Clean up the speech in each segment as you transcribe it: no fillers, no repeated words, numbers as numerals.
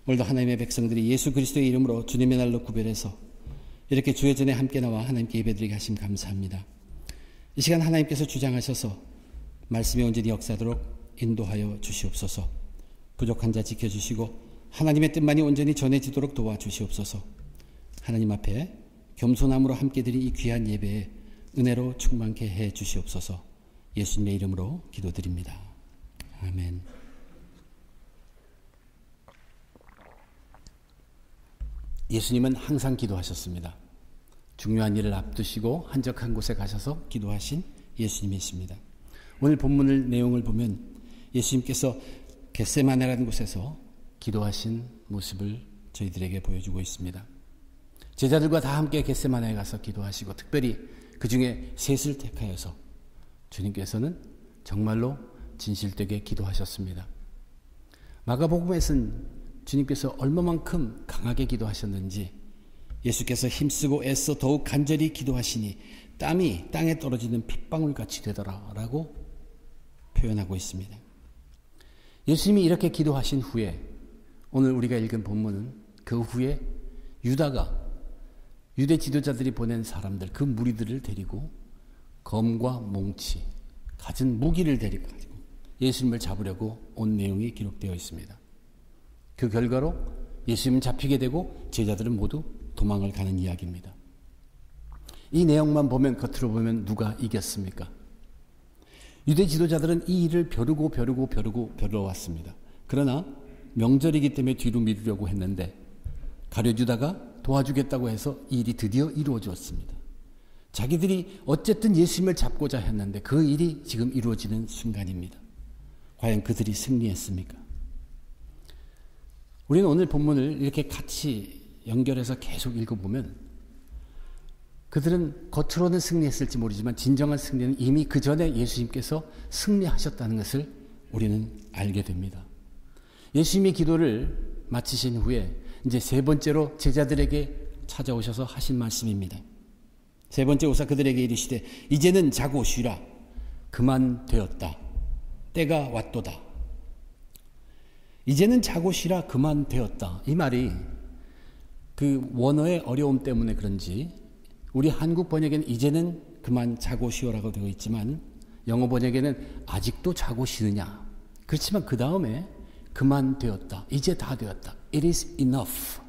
오늘도 하나님의 백성들이 예수 그리스도의 이름으로 주님의 날로 구별해서 이렇게 주의 전에 함께 나와 하나님께 예배드리게 하심 감사합니다. 이 시간 하나님께서 주장하셔서 말씀이 온전히 역사하도록 인도하여 주시옵소서. 부족한 자 지켜주시고 하나님의 뜻만이 온전히 전해지도록 도와주시옵소서. 하나님 앞에 겸손함으로 함께 드린 이 귀한 예배에 은혜로 충만케 해 주시옵소서. 예수님의 이름으로 기도드립니다. 아멘. 예수님은 항상 기도하셨습니다. 중요한 일을 앞두시고 한적한 곳에 가셔서 기도하신 예수님이십니다. 오늘 본문을 내용을 보면 예수님께서 겟세마네라는 곳에서 기도하신 모습을 저희들에게 보여주고 있습니다. 제자들과 다 함께 겟세마네에 가서 기도하시고 특별히 그 중에 셋을 택하여서 주님께서는 정말로 진실되게 기도하셨습니다. 마가복음에서는 주님께서 얼마만큼 강하게 기도하셨는지 예수께서 힘쓰고 애써 더욱 간절히 기도하시니 땀이 땅에 떨어지는 핏방울같이 되더라라고 표현하고 있습니다. 예수님이 이렇게 기도하신 후에 오늘 우리가 읽은 본문은 그 후에 유다가 유대 지도자들이 보낸 사람들 그 무리들을 데리고 검과 몽치 갖은 무기를 데리고 예수님을 잡으려고 온 내용이 기록되어 있습니다. 그 결과로 예수님은 잡히게 되고 제자들은 모두 도망을 가는 이야기입니다. 이 내용만 보면 겉으로 보면 누가 이겼습니까? 유대 지도자들은 이 일을 벼르왔습니다. 그러나 명절이기 때문에 뒤로 미루려고 했는데 가룟유다가 도와주겠다고 해서 이 일이 드디어 이루어졌습니다. 자기들이 어쨌든 예수님을 잡고자 했는데 그 일이 지금 이루어지는 순간입니다. 과연 그들이 승리했습니까? 우리는 오늘 본문을 이렇게 같이 연결해서 계속 읽어보면 그들은 겉으로는 승리했을지 모르지만 진정한 승리는 이미 그 전에 예수님께서 승리하셨다는 것을 우리는 알게 됩니다. 예수님이 기도를 마치신 후에 이제 세 번째로 제자들에게 찾아오셔서 하신 말씀입니다. 세 번째 오사 그들에게 이르시되 이제는 자고 쉬라. 그만 되었다. 때가 왔도다. 이제는 자고 쉬라. 그만 되었다. 이 말이 그 원어의 어려움 때문에 그런지 우리 한국 번역에는 이제는 그만 자고 쉬어라고 되어 있지만 영어 번역에는 아직도 자고 쉬느냐. 그렇지만 그 다음에 그만 되었다. 이제 다 되었다. It is enough.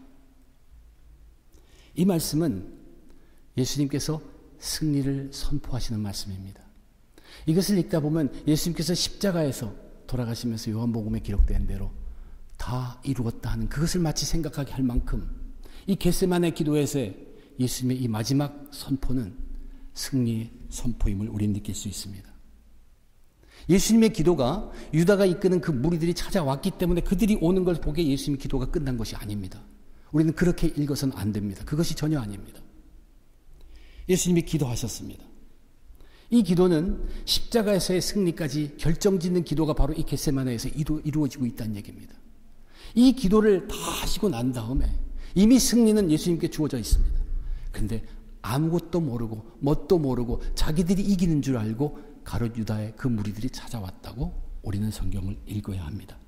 이 말씀은 예수님께서 승리를 선포하시는 말씀입니다. 이것을 읽다 보면 예수님께서 십자가에서 돌아가시면서 요한복음에 기록된 대로 다 이루었다 하는 그것을 마치 생각하게 할 만큼 이 겟세마네 기도에서의 예수님의 이 마지막 선포는 승리의 선포임을 우리는 느낄 수 있습니다. 예수님의 기도가 유다가 이끄는 그 무리들이 찾아왔기 때문에 그들이 오는 걸 보기에 예수님의 기도가 끝난 것이 아닙니다. 우리는 그렇게 읽어서는 안 됩니다. 그것이 전혀 아닙니다. 예수님이 기도하셨습니다. 이 기도는 십자가에서의 승리까지 결정짓는 기도가 바로 이 겟세마네에서 이루어지고 있다는 얘기입니다. 이 기도를 다 하시고 난 다음에 이미 승리는 예수님께 주어져 있습니다. 그런데 아무것도 모르고 뭣도 모르고 자기들이 이기는 줄 알고 가룟 유다의 그 무리들이 찾아왔다고 우리는 성경을 읽어야 합니다.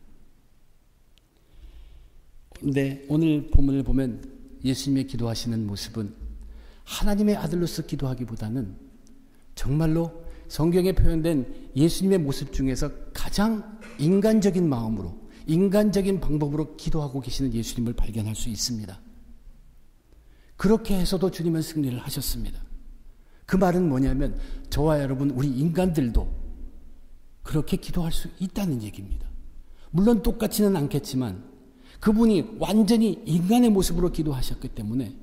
그런데 오늘 본문을 보면 예수님의 기도하시는 모습은 하나님의 아들로서 기도하기보다는 정말로 성경에 표현된 예수님의 모습 중에서 가장 인간적인 마음으로 인간적인 방법으로 기도하고 계시는 예수님을 발견할 수 있습니다. 그렇게 해서도 주님은 승리를 하셨습니다. 그 말은 뭐냐면 저와 여러분 우리 인간들도 그렇게 기도할 수 있다는 얘기입니다. 물론 똑같지는 않겠지만 그분이 완전히 인간의 모습으로 기도하셨기 때문에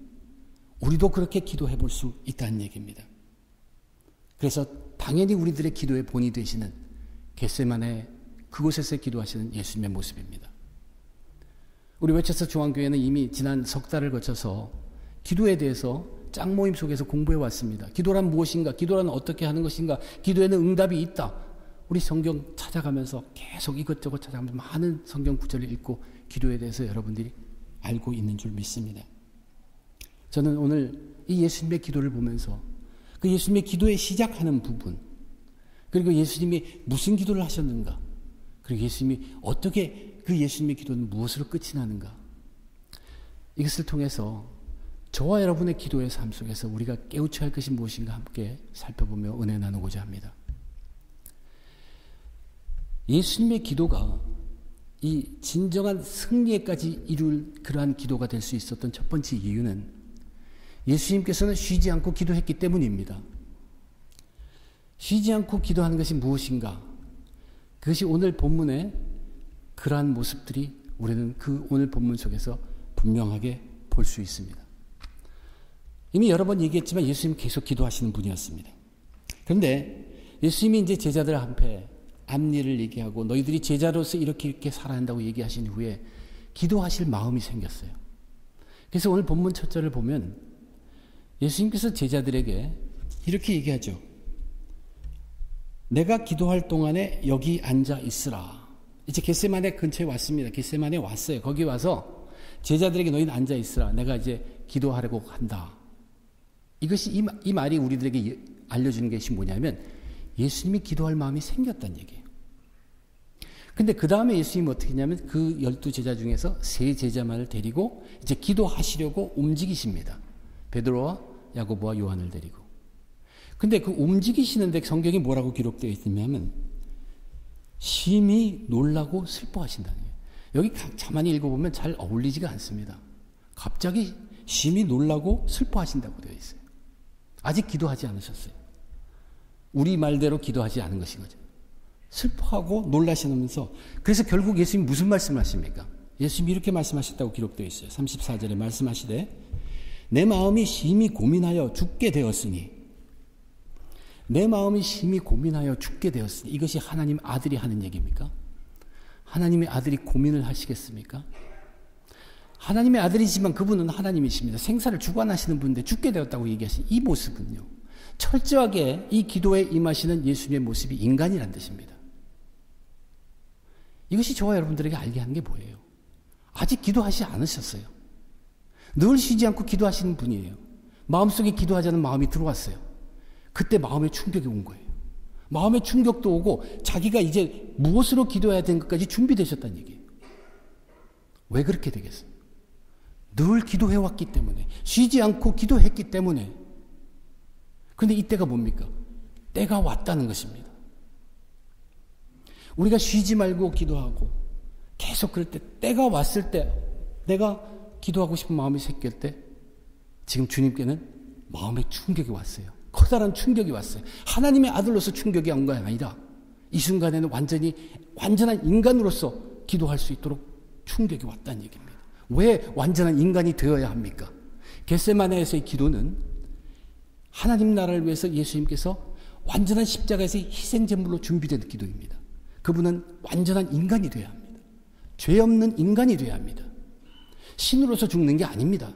우리도 그렇게 기도해 볼 수 있다는 얘기입니다. 그래서 당연히 우리들의 기도의 본이 되시는 겟세마네 그곳에서 기도하시는 예수님의 모습입니다. 우리 웨체스터 중앙교회는 이미 지난 석 달을 거쳐서 기도에 대해서 짝모임 속에서 공부해 왔습니다. 기도란 무엇인가? 기도란 어떻게 하는 것인가? 기도에는 응답이 있다. 우리 성경 찾아가면서 계속 이것저것 찾아가면서 많은 성경 구절을 읽고 기도에 대해서 여러분들이 알고 있는 줄 믿습니다. 저는 오늘 이 예수님의 기도를 보면서 그 예수님의 기도에 시작하는 부분, 그리고 예수님이 무슨 기도를 하셨는가, 그리고 예수님이 어떻게 그 예수님의 기도는 무엇으로 끝이 나는가, 이것을 통해서 저와 여러분의 기도의 삶 속에서 우리가 깨우쳐야 할 것이 무엇인가 함께 살펴보며 은혜 나누고자 합니다. 예수님의 기도가 이 진정한 승리에까지 이룰 그러한 기도가 될 수 있었던 첫 번째 이유는 예수님께서는 쉬지 않고 기도했기 때문입니다. 쉬지 않고 기도하는 것이 무엇인가? 그것이 오늘 본문의 그러한 모습들이 우리는 그 오늘 본문 속에서 분명하게 볼 수 있습니다. 이미 여러 번 얘기했지만 예수님 계속 기도하시는 분이었습니다. 그런데 예수님이 이제 제자들 앞에 앞일을 얘기하고 너희들이 제자로서 이렇게 살아야 한다고 얘기하신 후에 기도하실 마음이 생겼어요. 그래서 오늘 본문 첫 절을 보면 예수님께서 제자들에게 이렇게 얘기하죠. 내가 기도할 동안에 여기 앉아 있으라. 이제 겟세마네 근처에 왔습니다. 겟세마네 왔어요. 거기 와서 제자들에게 너희는 앉아 있으라. 내가 이제 기도하려고 한다. 이것이 이 말이 우리들에게 알려주는 것이 뭐냐면 예수님이 기도할 마음이 생겼다는 얘기예요. 근데 그 다음에 예수님이 어떻게 했냐면 그 12제자 중에서 3제자만을 데리고 이제 기도하시려고 움직이십니다. 베드로와 야고보와 요한을 데리고. 근데 그 움직이시는데 성경이 뭐라고 기록되어 있냐면 심히 놀라고 슬퍼하신다는 거예요. 여기 가만히 읽어보면 잘 어울리지가 않습니다. 갑자기 심히 놀라고 슬퍼하신다고 되어 있어요. 아직 기도하지 않으셨어요. 우리 말대로 기도하지 않은 것인 거죠. 슬퍼하고 놀라시면서 그래서 결국 예수님이 무슨 말씀을 하십니까? 예수님이 이렇게 말씀하셨다고 기록되어 있어요. 34절에 말씀하시되 내 마음이 심히 고민하여 죽게 되었으니 내 마음이 심히 고민하여 죽게 되었으니 이것이 하나님 아들이 하는 얘기입니까? 하나님의 아들이 고민을 하시겠습니까? 하나님의 아들이지만 그분은 하나님이십니다. 생사를 주관하시는 분인데 죽게 되었다고 얘기하신 이 모습은요. 철저하게 이 기도에 임하시는 예수님의 모습이 인간이란 뜻입니다. 이것이 저와 여러분들에게 알게 하는 게 뭐예요? 아직 기도하지 않으셨어요. 늘 쉬지 않고 기도하시는 분이에요. 마음속에 기도하자는 마음이 들어왔어요. 그때 마음의 충격이 온 거예요. 마음의 충격도 오고 자기가 이제 무엇으로 기도해야 되는 것까지 준비되셨다는 얘기예요. 왜 그렇게 되겠어요? 늘 기도해왔기 때문에 쉬지 않고 기도했기 때문에 그런데 이때가 뭡니까? 때가 왔다는 것입니다. 우리가 쉬지 말고 기도하고 계속 그럴 때 때가 왔을 때 내가 기도하고 싶은 마음이 생길 때 지금 주님께는 마음의 충격이 왔어요. 커다란 충격이 왔어요. 하나님의 아들로서 충격이 온 게 아니라 이 순간에는 완전한 인간으로서 기도할 수 있도록 충격이 왔다는 얘기입니다. 왜 완전한 인간이 되어야 합니까? 겟세마네에서의 기도는 하나님 나라를 위해서 예수님께서 완전한 십자가에서 희생제물로 준비된 기도입니다. 그분은 완전한 인간이 되어야 합니다. 죄 없는 인간이 되어야 합니다. 신으로서 죽는 게 아닙니다.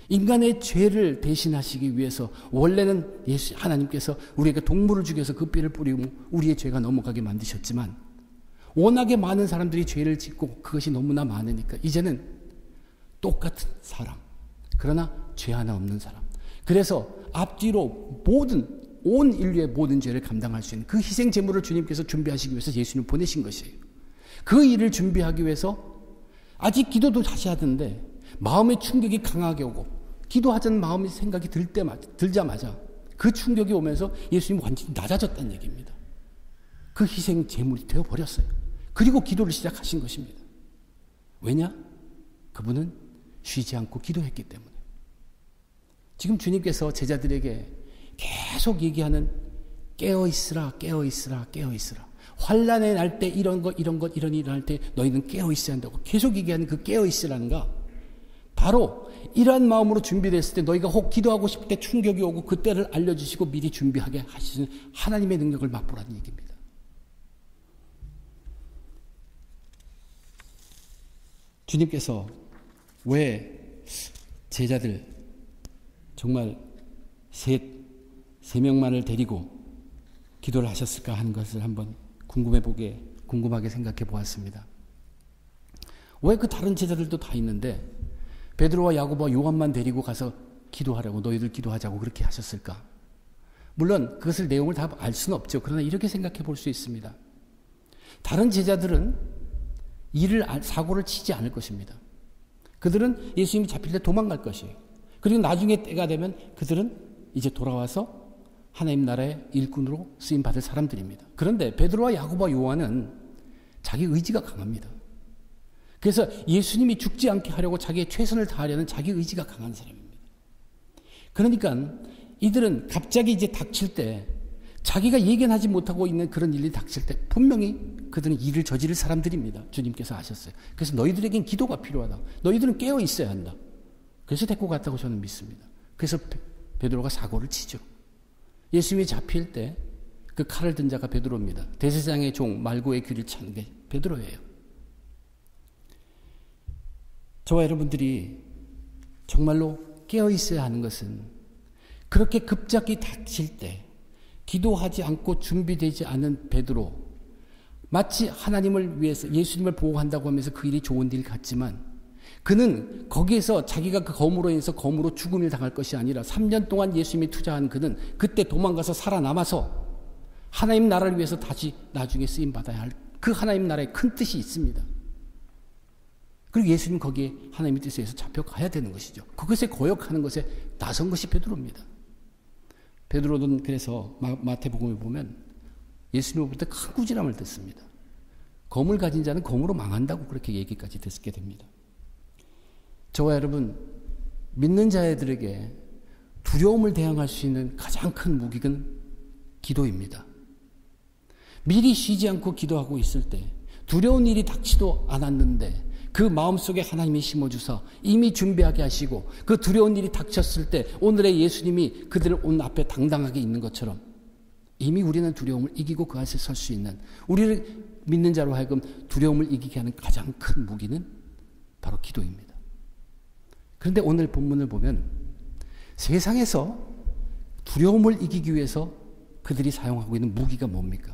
인간의 죄를 대신하시기 위해서 원래는 하나님께서 우리에게 동물을 죽여서 그 뼈를 뿌리고 우리의 죄가 넘어가게 만드셨지만 워낙에 많은 사람들이 죄를 짓고 그것이 너무나 많으니까 이제는 똑같은 사람 그러나 죄 하나 없는 사람 그래서 앞뒤로 온 인류의 모든 죄를 감당할 수 있는 그 희생 제물을 주님께서 준비하시기 위해서 예수님 보내신 것이에요. 그 일을 준비하기 위해서 아직 기도도 다시 하던데 마음의 충격이 강하게 오고 기도하자는 마음의 생각이 들자마자 그 충격이 오면서 예수님이 완전히 낮아졌다는 얘기입니다. 그 희생 제물이 되어버렸어요. 그리고 기도를 시작하신 것입니다. 왜냐? 그분은 쉬지 않고 기도했기 때문에. 지금 주님께서 제자들에게 계속 얘기하는 깨어있으라 깨어있으라 깨어있으라 환난에 날 때 이런 일 할 때 너희는 깨어있어야 한다고 계속 얘기하는 그 깨어있으라는가 바로 이러한 마음으로 준비됐을 때 너희가 혹 기도하고 싶을 때 충격이 오고 그때를 알려주시고 미리 준비하게 하시는 하나님의 능력을 맛보라는 얘기입니다. 주님께서 왜 제자들 정말 세 명만을 데리고 기도를 하셨을까 하는 것을 한번 궁금하게 생각해 보았습니다. 왜 그 다른 제자들도 다 있는데 베드로와 야고보와 요한만 데리고 가서 기도하라고 너희들 기도하자고 그렇게 하셨을까? 물론 그것을 내용을 다 알 수는 없죠. 그러나 이렇게 생각해 볼 수 있습니다. 다른 제자들은 사고를 치지 않을 것입니다. 그들은 예수님이 잡힐 때 도망갈 것이에요. 그리고 나중에 때가 되면 그들은 이제 돌아와서 하나님 나라의 일꾼으로 쓰임받을 사람들입니다. 그런데 베드로와 야고보와 요한은 자기 의지가 강합니다. 그래서 예수님이 죽지 않게 하려고 자기의 최선을 다하려는 자기 의지가 강한 사람입니다. 그러니까 이들은 갑자기 이제 닥칠 때 자기가 예견하지 못하고 있는 그런 일이 닥칠 때 분명히 그들은 일을 저지를 사람들입니다. 주님께서 아셨어요. 그래서 너희들에겐 기도가 필요하다. 너희들은 깨어 있어야 한다. 그래서 데리고 갔다고 저는 믿습니다. 그래서 베드로가 사고를 치죠. 예수님이 잡힐 때 그 칼을 든 자가 베드로입니다. 대제사장의 종 말고의 귀를 찬 게 베드로예요. 저와 여러분들이 정말로 깨어 있어야 하는 것은 그렇게 급작이 닥칠 때 기도하지 않고 준비되지 않은 베드로, 마치 하나님을 위해서 예수님을 보호한다고 하면서 그 일이 좋은 일 같지만 그는 거기에서 자기가 그 검으로 인해서 검으로 죽음을 당할 것이 아니라 3년 동안 예수님이 투자한 그는 그때 도망가서 살아남아서 하나님 나라를 위해서 다시 나중에 쓰임받아야 할 그 하나님 나라의 큰 뜻이 있습니다. 그리고 예수님 거기에 하나님의 뜻에 의해서 잡혀가야 되는 것이죠. 그것에 거역하는 것에 나선 것이 베드로입니다. 베드로는 그래서 마태복음에 보면 예수님으로부터 큰 꾸지람을 듣습니다. 검을 가진 자는 검으로 망한다고 그렇게 얘기까지 듣게 됩니다. 저와 여러분, 믿는 자들에게 두려움을 대항할 수 있는 가장 큰 무기는 기도입니다. 미리 쉬지 않고 기도하고 있을 때 두려운 일이 닥치도 않았는데 그 마음속에 하나님이 심어주사 이미 준비하게 하시고 그 두려운 일이 닥쳤을 때 오늘의 예수님이 그들을 온 앞에 당당하게 있는 것처럼 이미 우리는 두려움을 이기고 그 앞에 설 수 있는, 우리를 믿는 자로 하여금 두려움을 이기게 하는 가장 큰 무기는 바로 기도입니다. 그런데 오늘 본문을 보면 세상에서 두려움을 이기기 위해서 그들이 사용하고 있는 무기가 뭡니까?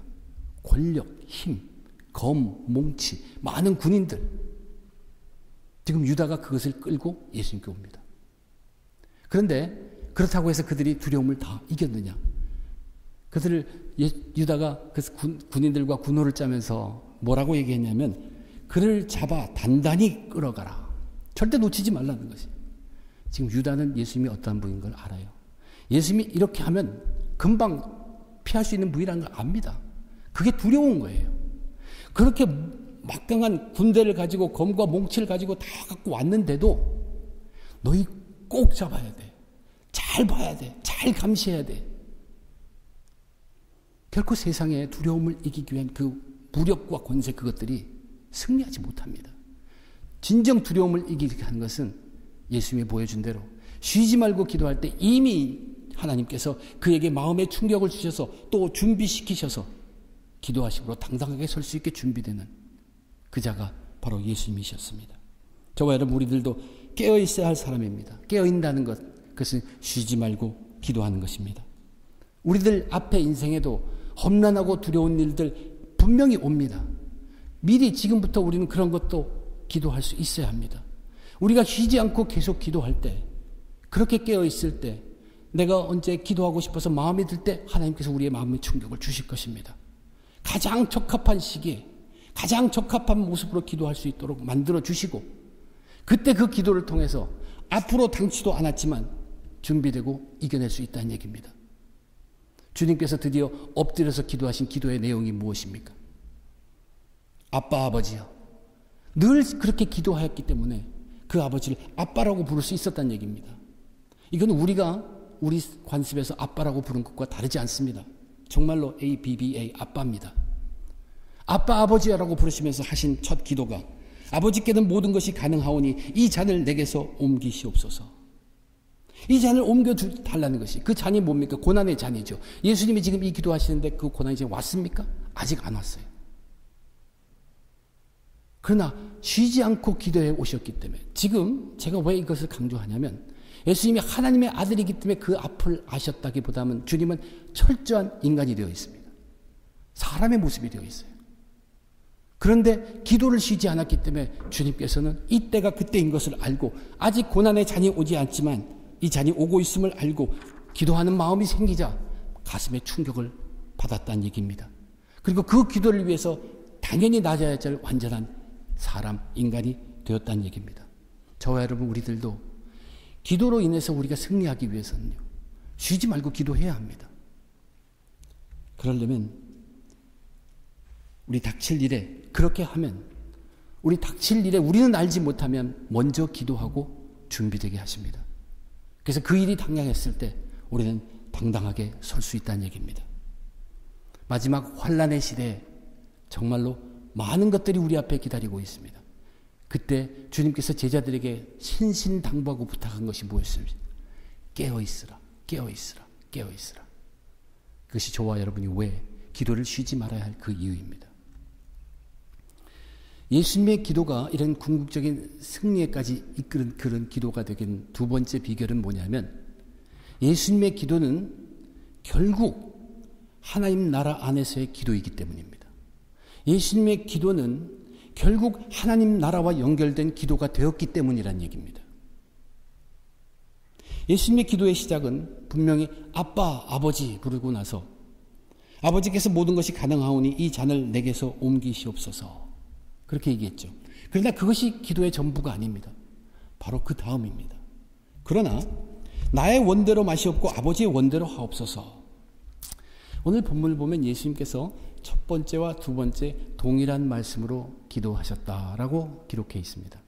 권력, 힘, 검, 몽치, 많은 군인들. 지금 유다가 그것을 끌고 예수님께 옵니다. 그런데 그렇다고 해서 그들이 두려움을 다 이겼느냐? 유다가 그 군인들과 군호를 짜면서 뭐라고 얘기했냐면 그를 잡아 단단히 끌어가라. 절대 놓치지 말라는 것이. 지금 유다는 예수님이 어떠한 분인 걸 알아요. 예수님이 이렇게 하면 금방 피할 수 있는 분이라는 걸 압니다. 그게 두려운 거예요. 그렇게 막강한 군대를 가지고 검과 몽치를 가지고 다 갖고 왔는데도 너희 꼭 잡아야 돼. 잘 봐야 돼. 잘 감시해야 돼. 결코 세상의 두려움을 이기기 위한 그 무력과 권세, 그것들이 승리하지 못합니다. 진정 두려움을 이기게 하는 것은 예수님이 보여준 대로 쉬지 말고 기도할 때 이미 하나님께서 그에게 마음의 충격을 주셔서 또 준비시키셔서 기도하심으로 당당하게 설 수 있게 준비되는 그 자가 바로 예수님이셨습니다. 저와 여러분, 우리들도 깨어 있어야 할 사람입니다. 깨어 있다는 것, 그것은 쉬지 말고 기도하는 것입니다. 우리들 앞에 인생에도 험난하고 두려운 일들 분명히 옵니다. 미리 지금부터 우리는 그런 것도 기도할 수 있어야 합니다. 우리가 쉬지 않고 계속 기도할 때, 그렇게 깨어 있을 때, 내가 언제 기도하고 싶어서 마음이 들 때 하나님께서 우리의 마음의 충격을 주실 것입니다. 가장 적합한 시기에 가장 적합한 모습으로 기도할 수 있도록 만들어 주시고, 그때 그 기도를 통해서 앞으로 당치도 않았지만 준비되고 이겨낼 수 있다는 얘기입니다. 주님께서 드디어 엎드려서 기도하신 기도의 내용이 무엇입니까? 아빠, 아버지요. 늘 그렇게 기도하였기 때문에 그 아버지를 아빠라고 부를 수 있었다는 얘기입니다. 이건 우리가 우리 관습에서 아빠라고 부른 것과 다르지 않습니다. 정말로 ABBA, 아빠입니다. 아빠, 아버지라고 부르시면서 하신 첫 기도가 아버지께는 모든 것이 가능하오니 이 잔을 내게서 옮기시옵소서. 이 잔을 옮겨달라는 것이, 그 잔이 뭡니까? 고난의 잔이죠. 예수님이 지금 이 기도하시는데 그 고난이 이제 왔습니까? 아직 안 왔어요. 그러나 쉬지 않고 기도해 오셨기 때문에, 지금 제가 왜 이것을 강조하냐면 예수님이 하나님의 아들이기 때문에 그 앞을 아셨다기보다는 주님은 철저한 인간이 되어 있습니다. 사람의 모습이 되어 있어요. 그런데 기도를 쉬지 않았기 때문에 주님께서는 이때가 그때인 것을 알고, 아직 고난의 잔이 오지 않지만 이 잔이 오고 있음을 알고 기도하는 마음이 생기자 가슴에 충격을 받았다는 얘기입니다. 그리고 그 기도를 위해서 당연히 낮아야 할 완전한 사람, 인간이 되었다는 얘기입니다. 저와 여러분 우리들도 기도로 인해서 우리가 승리하기 위해서는요, 쉬지 말고 기도해야 합니다. 그러려면 우리 닥칠 일에, 그렇게 하면 우리 닥칠 일에 우리는 알지 못하면 먼저 기도하고 준비되게 하십니다. 그래서 그 일이 당장했을 때 우리는 당당하게 설 수 있다는 얘기입니다. 마지막 환난의 시대에 정말로 많은 것들이 우리 앞에 기다리고 있습니다. 그때 주님께서 제자들에게 신신당부하고 부탁한 것이 뭐였습니까? 깨어있으라, 깨어있으라, 깨어있으라. 그것이 저와 여러분이 왜 기도를 쉬지 말아야 할 그 이유입니다. 예수님의 기도가 이런 궁극적인 승리에까지 이끄는 그런 기도가 되긴 두 번째 비결은 뭐냐면, 예수님의 기도는 결국 하나님 나라 안에서의 기도이기 때문입니다. 예수님의 기도는 결국 하나님 나라와 연결된 기도가 되었기 때문이란 얘기입니다. 예수님의 기도의 시작은 분명히 아빠, 아버지 부르고 나서 아버지께서 모든 것이 가능하오니 이 잔을 내게서 옮기시옵소서, 그렇게 얘기했죠. 그러나 그것이 기도의 전부가 아닙니다. 바로 그 다음입니다. 그러나 나의 원대로 마시옵고 아버지의 원대로 하옵소서. 오늘 본문을 보면 예수님께서 첫 번째와 두 번째 동일한 말씀으로 기도하셨다라고 기록해 있습니다.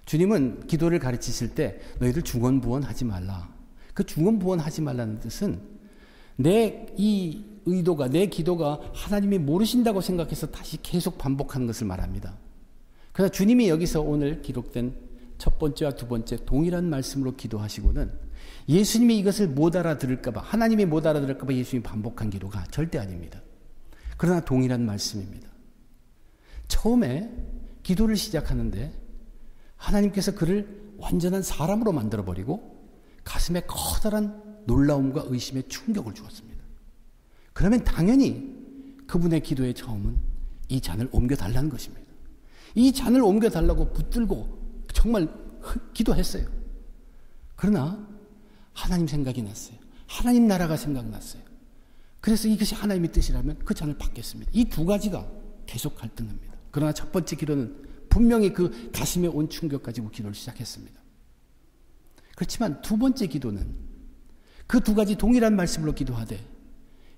주님은 기도를 가르치실 때 너희들 중언부언하지 말라. 그 중언부언하지 말라는 뜻은 내 이 의도가, 내 기도가 하나님이 모르신다고 생각해서 다시 계속 반복하는 것을 말합니다. 그러나 주님이 여기서 오늘 기록된 첫 번째와 두 번째 동일한 말씀으로 기도하시고는 예수님이 이것을 못 알아들을까 봐, 하나님이 못 알아들을까 봐 예수님이 반복한 기도가 절대 아닙니다. 그러나 동일한 말씀입니다. 처음에 기도를 시작하는데 하나님께서 그를 완전한 사람으로 만들어버리고 가슴에 커다란 놀라움과 의심의 충격을 주었습니다. 그러면 당연히 그분의 기도의 처음은 이 잔을 옮겨달라는 것입니다. 이 잔을 옮겨달라고 붙들고 정말 기도했어요. 그러나 하나님 생각이 났어요. 하나님 나라가 생각났어요. 그래서 이것이 하나님의 뜻이라면 그 잔을 받겠습니다. 이 두 가지가 계속 갈등합니다. 그러나 첫 번째 기도는 분명히 그 가슴에 온 충격 가지고 기도를 시작했습니다. 그렇지만 두 번째 기도는 그 두 가지 동일한 말씀으로 기도하되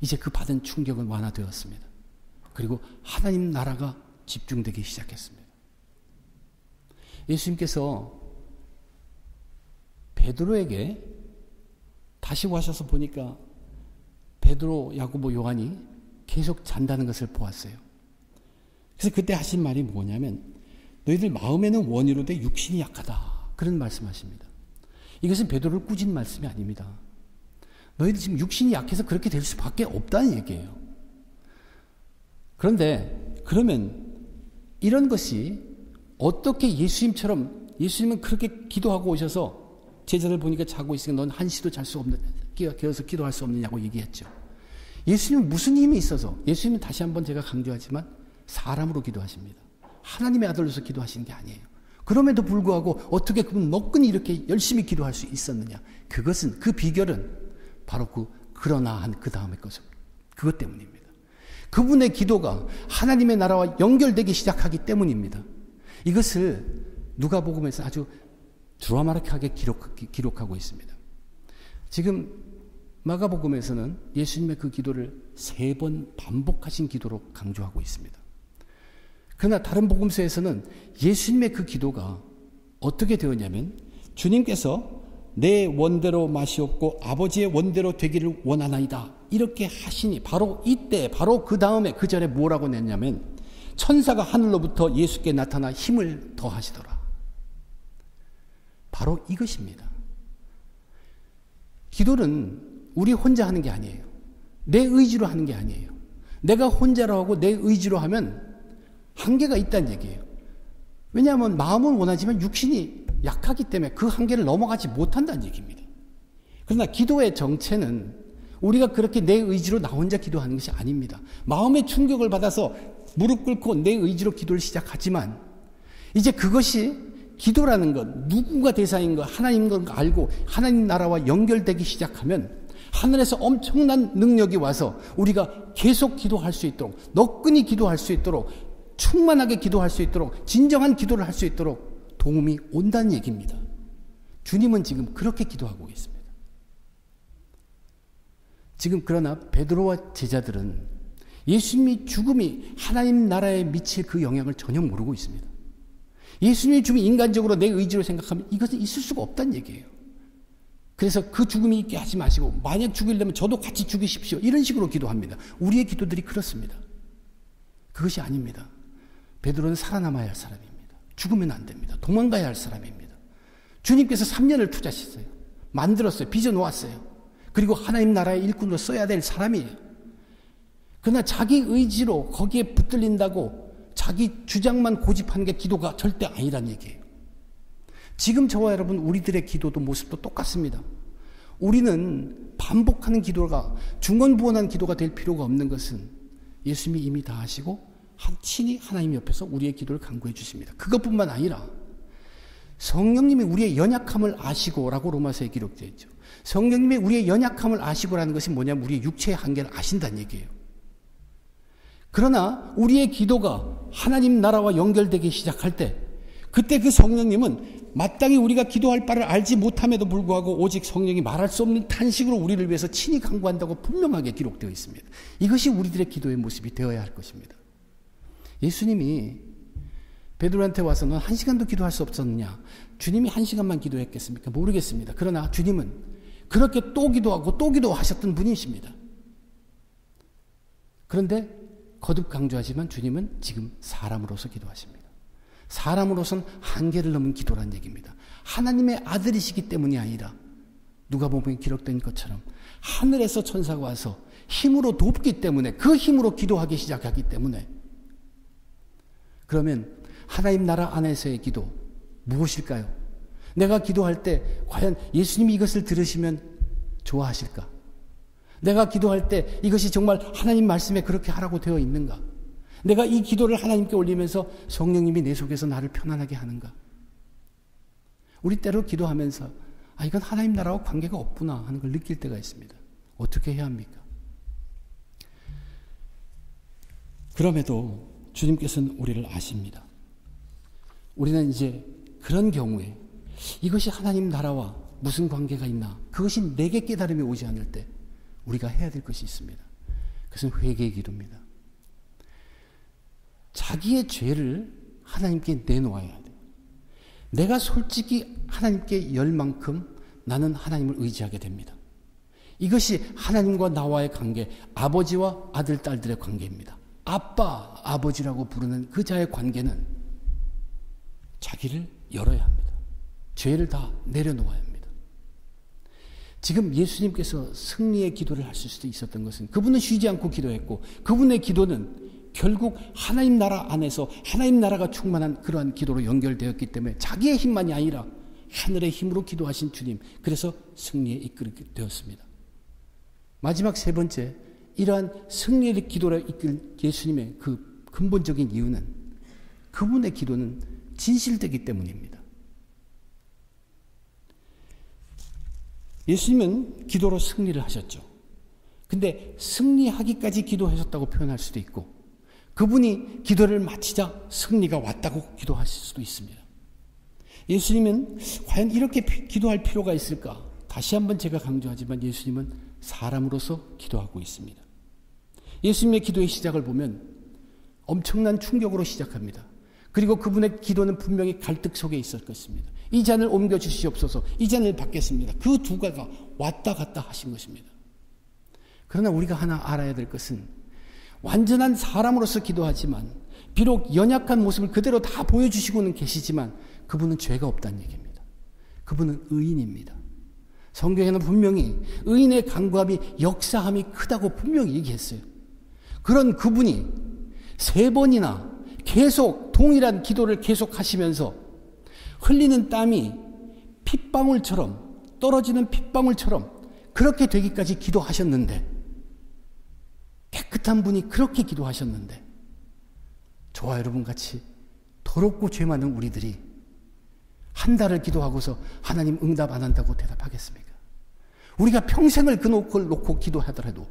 이제 그 받은 충격은 완화되었습니다. 그리고 하나님 나라가 집중되기 시작했습니다. 예수님께서 베드로에게 다시 와셔서 보니까 베드로, 야고보, 요한이 계속 잔다는 것을 보았어요. 그래서 그때 하신 말이 뭐냐면 너희들 마음에는 원이로되 육신이 약하다, 그런 말씀하십니다. 이것은 베드로를 꾸짖는 말씀이 아닙니다. 너희들 지금 육신이 약해서 그렇게 될 수밖에 없다는 얘기예요. 그런데 그러면 이런 것이 어떻게 예수님은 그렇게 기도하고 오셔서 제자들 보니까 자고 있으니까 넌 한시도 잘 수 없는, 깨어서 기도할 수 없느냐고 얘기했죠. 예수님은 무슨 힘이 있어서, 예수님은 다시 한번 제가 강조하지만 사람으로 기도하십니다. 하나님의 아들로서 기도하시는 게 아니에요. 그럼에도 불구하고 어떻게 그분 너끈히 이렇게 열심히 기도할 수 있었느냐. 그것은, 그 비결은 바로 그러나 한 그 다음의 것은 그것 때문입니다. 그분의 기도가 하나님의 나라와 연결되기 시작하기 때문입니다. 이것을 누가복음에서 아주 드라마틱하게 기록하고 있습니다. 지금 마가복음에서는 예수님의 그 기도를 3번 반복하신 기도로 강조하고 있습니다. 그러나 다른 복음서에서는 예수님의 그 기도가 어떻게 되었냐면 주님께서 내 원대로 마시옵고 아버지의 원대로 되기를 원하나이다, 이렇게 하시니 바로 이때, 바로 그 다음에, 그 전에 뭐라고 냈냐면 천사가 하늘로부터 예수께 나타나 힘을 더하시더라. 바로 이것입니다. 기도는 우리 혼자 하는 게 아니에요. 내 의지로 하는 게 아니에요. 내가 혼자로 하고 내 의지로 하면 한계가 있다는 얘기예요. 왜냐하면 마음은 원하지만 육신이 약하기 때문에 그 한계를 넘어가지 못한다는 얘기입니다. 그러나 기도의 정체는 우리가 그렇게 내 의지로 나 혼자 기도하는 것이 아닙니다. 마음의 충격을 받아서 무릎 꿇고 내 의지로 기도를 시작하지만 이제 그것이 기도라는 것, 누구가 대상인 것, 하나님인 걸 알고 하나님 나라와 연결되기 시작하면 하늘에서 엄청난 능력이 와서 우리가 계속 기도할 수 있도록, 너끈히 기도할 수 있도록, 충만하게 기도할 수 있도록, 진정한 기도를 할 수 있도록 도움이 온다는 얘기입니다. 주님은 지금 그렇게 기도하고 있습니다. 지금 그러나 베드로와 제자들은 예수님의 죽음이 하나님 나라에 미칠 그 영향을 전혀 모르고 있습니다. 예수님의 죽음이 인간적으로 내 의지로 생각하면 이것은 있을 수가 없다는 얘기예요. 그래서 그 죽음이 있게 하지 마시고 만약 죽이려면 저도 같이 죽이십시오. 이런 식으로 기도합니다. 우리의 기도들이 그렇습니다. 그것이 아닙니다. 베드로는 살아남아야 할 사람입니다. 죽으면 안 됩니다. 도망가야 할 사람입니다. 주님께서 3년을 투자하셨어요. 만들었어요. 빚어놓았어요. 그리고 하나님 나라의 일꾼으로 써야 될 사람이에요. 그러나 자기 의지로 거기에 붙들린다고 자기 주장만 고집하는 게 기도가 절대 아니란 얘기예요. 지금 저와 여러분 우리들의 기도도 모습도 똑같습니다. 우리는 반복하는 기도가 중언부언한 기도가 될 필요가 없는 것은 예수님이 이미 다 하시고 친히 하나님 옆에서 우리의 기도를 간구해 주십니다. 그것뿐만 아니라 성령님이 우리의 연약함을 아시고라고 로마서에 기록되어 있죠. 성령님이 우리의 연약함을 아시고라는 것이 뭐냐면 우리의 육체의 한계를 아신다는 얘기예요. 그러나 우리의 기도가 하나님 나라와 연결되기 시작할 때 그때 그 성령님은 마땅히 우리가 기도할 바를 알지 못함에도 불구하고 오직 성령이 말할 수 없는 탄식으로 우리를 위해서 친히 간구한다고 분명하게 기록되어 있습니다. 이것이 우리들의 기도의 모습이 되어야 할 것입니다. 예수님이 베드로한테 와서 넌 1시간도 기도할 수 없었느냐? 주님이 1시간만 기도했겠습니까? 모르겠습니다. 그러나 주님은 그렇게 또 기도하고 또 기도하셨던 분이십니다. 그런데 거듭 강조하지만 주님은 지금 사람으로서 기도하십니다. 사람으로서는 한계를 넘은 기도란 얘기입니다. 하나님의 아들이시기 때문이 아니라 누가복음에 기록된 것처럼 하늘에서 천사가 와서 힘으로 돕기 때문에 그 힘으로 기도하기 시작하기 때문에 그러면 하나님 나라 안에서의 기도 무엇일까요? 내가 기도할 때 과연 예수님이 이것을 들으시면 좋아하실까? 내가 기도할 때 이것이 정말 하나님 말씀에 그렇게 하라고 되어 있는가? 내가 이 기도를 하나님께 올리면서 성령님이 내 속에서 나를 편안하게 하는가? 우리 때로 기도하면서 이건 하나님 나라와 관계가 없구나 하는 걸 느낄 때가 있습니다. 어떻게 해야 합니까? 그럼에도 주님께서는 우리를 아십니다. 우리는 이제 그런 경우에 이것이 하나님 나라와 무슨 관계가 있나? 그것이 내게 깨달음이 오지 않을 때 우리가 해야 될 것이 있습니다. 그것은 회개의 기도입니다. 자기의 죄를 하나님께 내놓아야 돼요. 내가 솔직히 하나님께 열 만큼 나는 하나님을 의지하게 됩니다. 이것이 하나님과 나와의 관계, 아버지와 아들, 딸들의 관계입니다. 아빠, 아버지라고 부르는 그 자의 관계는 자기를 열어야 합니다. 죄를 다 내려놓아야 합니다. 지금 예수님께서 승리의 기도를 하실 수도 있었던 것은 그분은 쉬지 않고 기도했고 그분의 기도는 결국 하나님 나라 안에서 하나님 나라가 충만한 그러한 기도로 연결되었기 때문에 자기의 힘만이 아니라 하늘의 힘으로 기도하신 주님, 그래서 승리에 이끌게 되었습니다. 마지막 세 번째, 이러한 승리의 기도를 이끌 예수님의 그 근본적인 이유는 그분의 기도는 진실되기 때문입니다. 예수님은 기도로 승리를 하셨죠. 근데 승리하기까지 기도하셨다고 표현할 수도 있고 그분이 기도를 마치자 승리가 왔다고 기도하실 수도 있습니다. 예수님은 과연 이렇게 기도할 필요가 있을까? 다시 한번 제가 강조하지만 예수님은 사람으로서 기도하고 있습니다. 예수님의 기도의 시작을 보면 엄청난 충격으로 시작합니다. 그리고 그분의 기도는 분명히 갈등 속에 있을 것입니다. 이 잔을 옮겨 주시옵소서, 이 잔을 받겠습니다. 그 두 가지가 왔다 갔다 하신 것입니다. 그러나 우리가 하나 알아야 될 것은 완전한 사람으로서 기도하지만 비록 연약한 모습을 그대로 다 보여주시고는 계시지만 그분은 죄가 없다는 얘기입니다. 그분은 의인입니다. 성경에는 분명히 의인의 간구함이 역사함이 크다고 분명히 얘기했어요. 그런 그분이 3번이나 계속 동일한 기도를 계속하시면서 흘리는 땀이 핏방울처럼 떨어지는 핏방울처럼 그렇게 되기까지 기도하셨는데 깨끗한 분이 그렇게 기도하셨는데 저와 여러분 같이 더럽고 죄 많은 우리들이 한 달을 기도하고서 하나님 응답 안 한다고 대답하겠습니까? 우리가 평생을 그 놓고 기도하더라도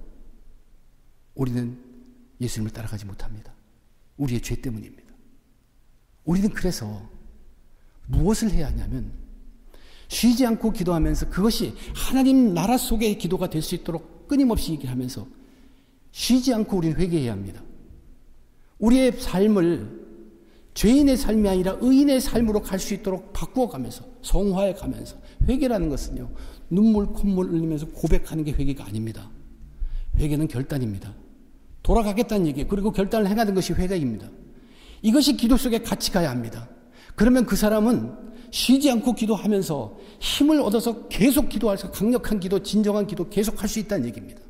우리는 예수님을 따라가지 못합니다. 우리의 죄 때문입니다. 우리는 그래서 무엇을 해야 하냐면 쉬지 않고 기도하면서 그것이 하나님 나라 속의 기도가 될 수 있도록 끊임없이 얘기를 하면서 쉬지 않고 우리는 회개해야 합니다. 우리의 삶을 죄인의 삶이 아니라 의인의 삶으로 갈 수 있도록 바꾸어가면서 성화해 가면서 회개라는 것은요, 눈물 콧물 흘리면서 고백하는 게 회개가 아닙니다. 회개는 결단입니다. 돌아가겠다는 얘기예요. 그리고 결단을 행하는 것이 회개입니다. 이것이 기도 속에 같이 가야 합니다. 그러면 그 사람은 쉬지 않고 기도하면서 힘을 얻어서 계속 기도해서 강력한 기도, 진정한 기도 계속 할 수 있다는 얘기입니다.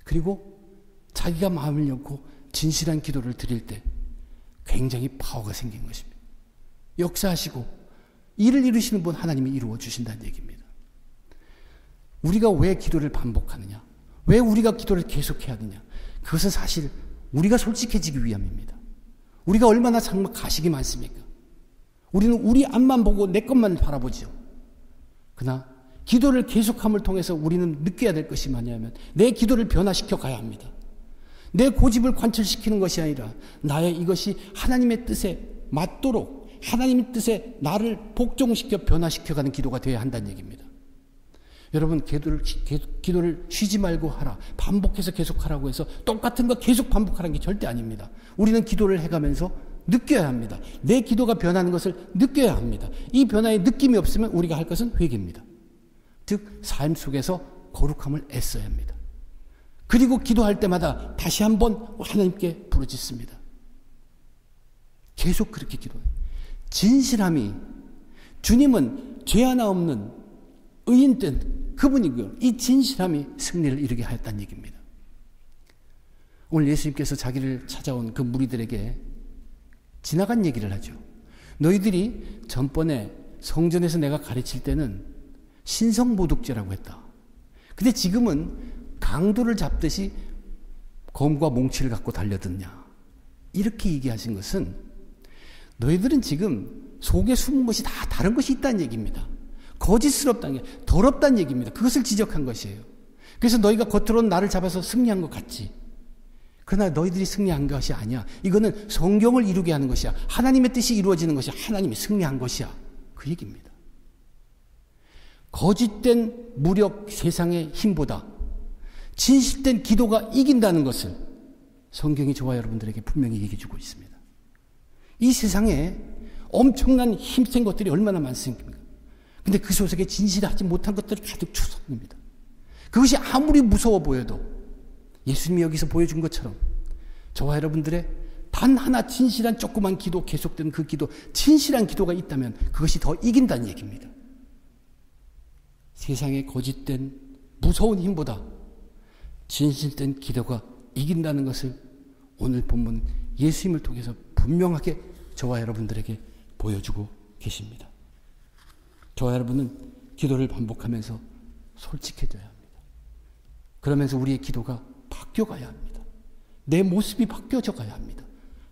그리고 자기가 마음을 열고 진실한 기도를 드릴 때 굉장히 파워가 생긴 것입니다. 역사하시고 일을 이루시는 분 하나님이 이루어 주신다는 얘기입니다. 우리가 왜 기도를 반복하느냐? 왜 우리가 기도를 계속해야 하느냐? 그것은 사실 우리가 솔직해지기 위함입니다. 우리가 얼마나 정말 가식이 많습니까? 우리는 우리 앞만 보고 내 것만 바라보죠. 그러나 기도를 계속함을 통해서 우리는 느껴야 될 것이 뭐냐면 내 기도를 변화시켜 가야 합니다. 내 고집을 관철시키는 것이 아니라 나의 이것이 하나님의 뜻에 맞도록 하나님의 뜻에 나를 복종시켜 변화시켜가는 기도가 되어야 한다는 얘기입니다. 여러분, 기도를 쉬지 말고 하라, 반복해서 계속하라고 해서 똑같은 거 계속 반복하라는 게 절대 아닙니다. 우리는 기도를 해가면서 느껴야 합니다. 내 기도가 변하는 것을 느껴야 합니다. 이 변화의 느낌이 없으면 우리가 할 것은 회개입니다. 즉 삶 속에서 거룩함을 애써야 합니다. 그리고 기도할 때마다 다시 한번 하나님께 부르짖습니다. 계속 그렇게 기도해요. 진실함이, 주님은 죄 하나 없는 의인된 그분이고요. 이 진실함이 승리를 이루게 하였다는 얘기입니다. 오늘 예수님께서 자기를 찾아온 그 무리들에게 지나간 얘기를 하죠. 너희들이 전번에 성전에서 내가 가르칠 때는 신성모독죄라고 했다. 근데 지금은 강도를 잡듯이 검과 몽치를 갖고 달려드냐. 이렇게 얘기하신 것은 너희들은 지금 속에 숨은 것이 다 다른 것이 있다는 얘기입니다. 거짓스럽다는 게 더럽다는 얘기입니다. 그것을 지적한 것이에요. 그래서 너희가 겉으로는 나를 잡아서 승리한 것 같지. 그러나 너희들이 승리한 것이 아니야. 이거는 성경을 이루게 하는 것이야. 하나님의 뜻이 이루어지는 것이야. 하나님이 승리한 것이야. 그 얘기입니다. 거짓된 무력 세상의 힘보다 진실된 기도가 이긴다는 것을 성경이 저와 여러분들에게 분명히 얘기해 주고 있습니다. 이 세상에 엄청난 힘센 것들이 얼마나 많습니까? 근데 그 속에 진실하지 못한 것들이 가득 추성입니다. 그것이 아무리 무서워 보여도 예수님이 여기서 보여준 것처럼 저와 여러분들의 단 하나 진실한 조그만 기도, 계속되는 그 기도, 진실한 기도가 있다면 그것이 더 이긴다는 얘기입니다. 세상의 거짓된 무서운 힘보다 진실된 기도가 이긴다는 것을 오늘 본문 예수님을 통해서 분명하게 저와 여러분들에게 보여주고 계십니다. 저와 여러분은 기도를 반복하면서 솔직해져야 합니다. 그러면서 우리의 기도가 바뀌어가야 합니다. 내 모습이 바뀌어져 가야 합니다.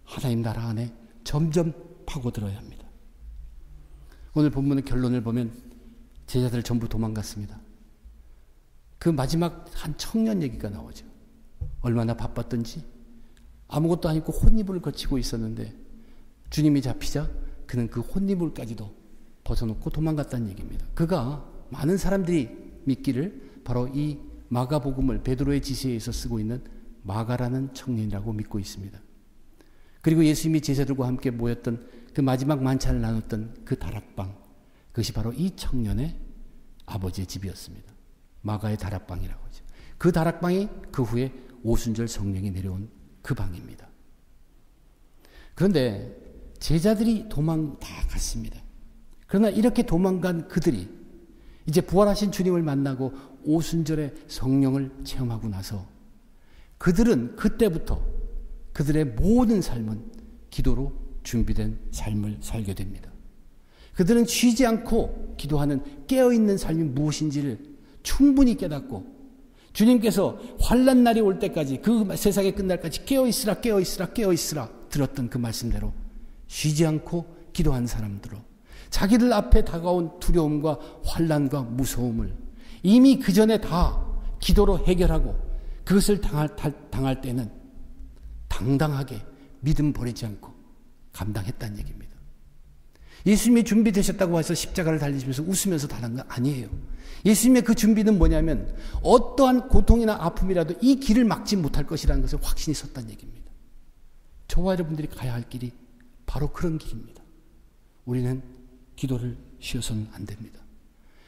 하나님 나라 안에 점점 파고들어야 합니다. 오늘 본문의 결론을 보면 제자들 전부 도망갔습니다. 그 마지막 한 청년 얘기가 나오죠. 얼마나 바빴던지 아무것도 아니고 혼이불을 거치고 있었는데 주님이 잡히자 그는 그 혼이불까지도 벗어놓고 도망갔다는 얘기입니다. 그가 많은 사람들이 믿기를 바로 이 마가복음을 베드로의 지시에 의해서 쓰고 있는 마가라는 청년이라고 믿고 있습니다. 그리고 예수님이 제자들과 함께 모였던 그 마지막 만찬을 나눴던 그 다락방, 그것이 바로 이 청년의 아버지의 집이었습니다. 마가의 다락방이라고 하죠. 그 다락방이 그 후에 오순절 성령이 내려온 그 방입니다. 그런데 제자들이 도망 다 갔습니다. 그러나 이렇게 도망간 그들이 이제 부활하신 주님을 만나고 오순절의 성령을 체험하고 나서 그들은 그때부터 그들의 모든 삶은 기도로 준비된 삶을 살게 됩니다. 그들은 쉬지 않고 기도하는 깨어있는 삶이 무엇인지를 충분히 깨닫고 주님께서 환난 날이 올 때까지 그 세상이 끝날까지 깨어있으라 깨어있으라 깨어있으라 들었던 그 말씀대로 쉬지 않고 기도한 사람들로 자기들 앞에 다가온 두려움과 환난과 무서움을 이미 그 전에 다 기도로 해결하고 그것을 당할 때는 당당하게 믿음 버리지 않고 감당했다는 얘기입니다. 예수님이 준비되셨다고 해서 십자가를 달리시면서 웃으면서 달한 건 아니에요. 예수님의 그 준비는 뭐냐면 어떠한 고통이나 아픔이라도 이 길을 막지 못할 것이라는 것을 확신이 섰다는 얘기입니다. 저와 여러분들이 가야 할 길이 바로 그런 길입니다. 우리는 기도를 쉬어서는 안 됩니다.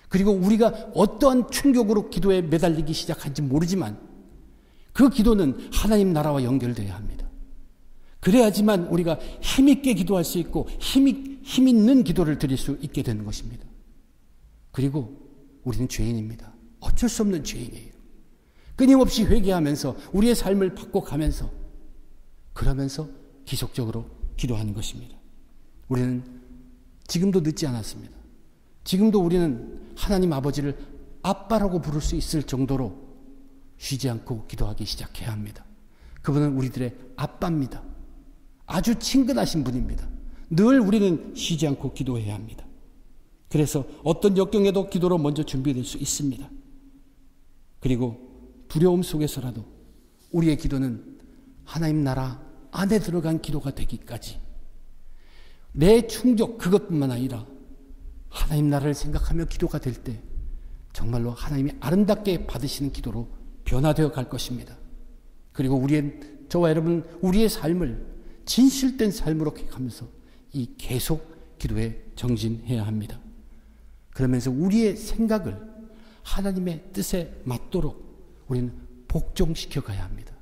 그리고 우리가 어떠한 충격으로 기도에 매달리기 시작한지 모르지만 그 기도는 하나님 나라와 연결되어야 합니다. 그래야지만 우리가 힘있게 기도할 수 있고 힘 있는 기도를 드릴 수 있게 되는 것입니다. 그리고 우리는 죄인입니다. 어쩔 수 없는 죄인이에요. 끊임없이 회개하면서 우리의 삶을 바꿔가면서 그러면서 지속적으로 기도하는 것입니다. 우리는 지금도 늦지 않았습니다. 지금도 우리는 하나님 아버지를 아빠라고 부를 수 있을 정도로 쉬지 않고 기도하기 시작해야 합니다. 그분은 우리들의 아빠입니다. 아주 친근하신 분입니다. 늘 우리는 쉬지 않고 기도해야 합니다. 그래서 어떤 역경에도 기도로 먼저 준비될 수 있습니다. 그리고 두려움 속에서라도 우리의 기도는 하나님 나라 안에 들어간 기도가 되기까지 내 충족 그것뿐만 아니라 하나님 나라를 생각하며 기도가 될 때 정말로 하나님이 아름답게 받으시는 기도로 변화되어 갈 것입니다. 그리고 저와 여러분 우리의 삶을 진실된 삶으로 가면서 이 계속 기도에 정진해야 합니다. 그러면서 우리의 생각을 하나님의 뜻에 맞도록 우리는 복종시켜 가야 합니다.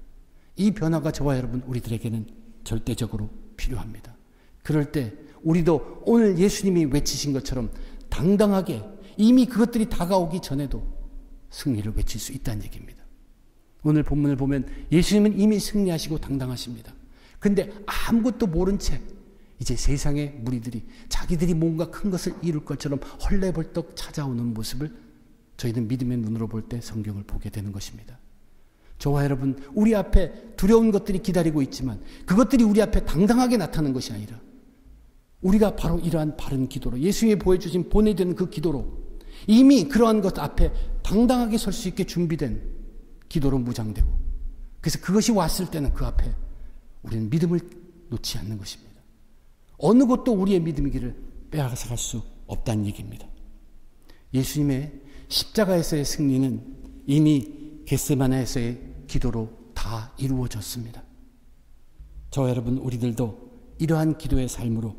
이 변화가 저와 여러분 우리들에게는 절대적으로 필요합니다. 그럴 때 우리도 오늘 예수님이 외치신 것처럼 당당하게 이미 그것들이 다가오기 전에도 승리를 외칠 수 있다는 얘기입니다. 오늘 본문을 보면 예수님은 이미 승리하시고 당당하십니다. 근데 아무것도 모른 채 이제 세상의 무리들이 자기들이 뭔가 큰 것을 이룰 것처럼 헐레벌떡 찾아오는 모습을 저희는 믿음의 눈으로 볼 때 성경을 보게 되는 것입니다. 저와 여러분 우리 앞에 두려운 것들이 기다리고 있지만 그것들이 우리 앞에 당당하게 나타나는 것이 아니라 우리가 바로 이러한 바른 기도로 예수님이 보여주신 보내드린 그 기도로 이미 그러한 것 앞에 당당하게 설 수 있게 준비된 기도로 무장되고 그래서 그것이 왔을 때는 그 앞에 우리는 믿음을 놓지 않는 것입니다. 어느 것도 우리의 믿음의 길을 빼앗아갈 수 없다는 얘기입니다. 예수님의 십자가에서의 승리는 이미 겟세마네에서의 기도로 다 이루어졌습니다. 저와 여러분 우리들도 이러한 기도의 삶으로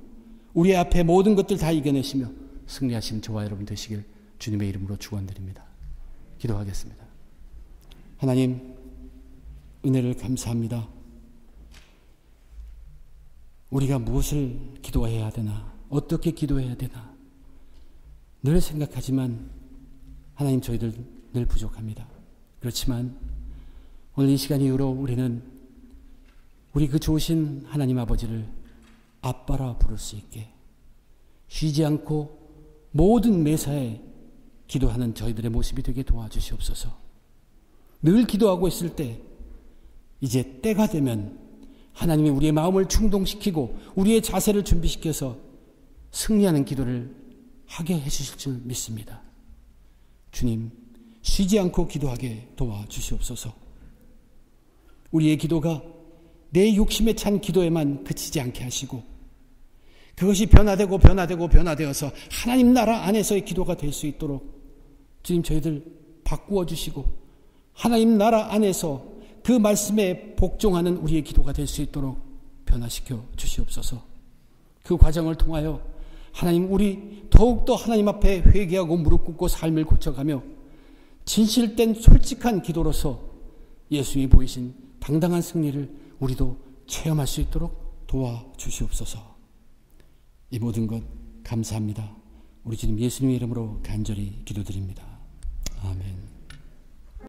우리 앞에 모든 것들 다 이겨내시며 승리하신 저와 여러분 되시길 주님의 이름으로 축원드립니다. 기도하겠습니다. 하나님 은혜를 감사합니다. 우리가 무엇을 기도해야 되나 어떻게 기도해야 되나 늘 생각하지만 하나님 저희들 늘 부족합니다. 그렇지만 오늘 이 시간 이후로 우리는 우리 그 좋으신 하나님 아버지를 아빠라 부를 수 있게 쉬지 않고 모든 매사에 기도하는 저희들의 모습이 되게 도와주시옵소서. 늘 기도하고 있을 때 이제 때가 되면 하나님이 우리의 마음을 충동시키고 우리의 자세를 준비시켜서 승리하는 기도를 하게 해주실 줄 믿습니다. 주님 쉬지 않고 기도하게 도와주시옵소서. 우리의 기도가 내 욕심에 찬 기도에만 그치지 않게 하시고 그것이 변화되어서 하나님 나라 안에서의 기도가 될 수 있도록 주님 저희들 바꾸어 주시고 하나님 나라 안에서 그 말씀에 복종하는 우리의 기도가 될 수 있도록 변화시켜 주시옵소서. 그 과정을 통하여 하나님 우리 더욱더 하나님 앞에 회개하고 무릎 꿇고 삶을 고쳐가며 진실된 솔직한 기도로서 예수님이 보이신 당당한 승리를 우리도 체험할 수 있도록 도와주시옵소서. 이 모든 것 감사합니다. 우리 주님 예수님의 이름으로 간절히 기도드립니다. 아멘.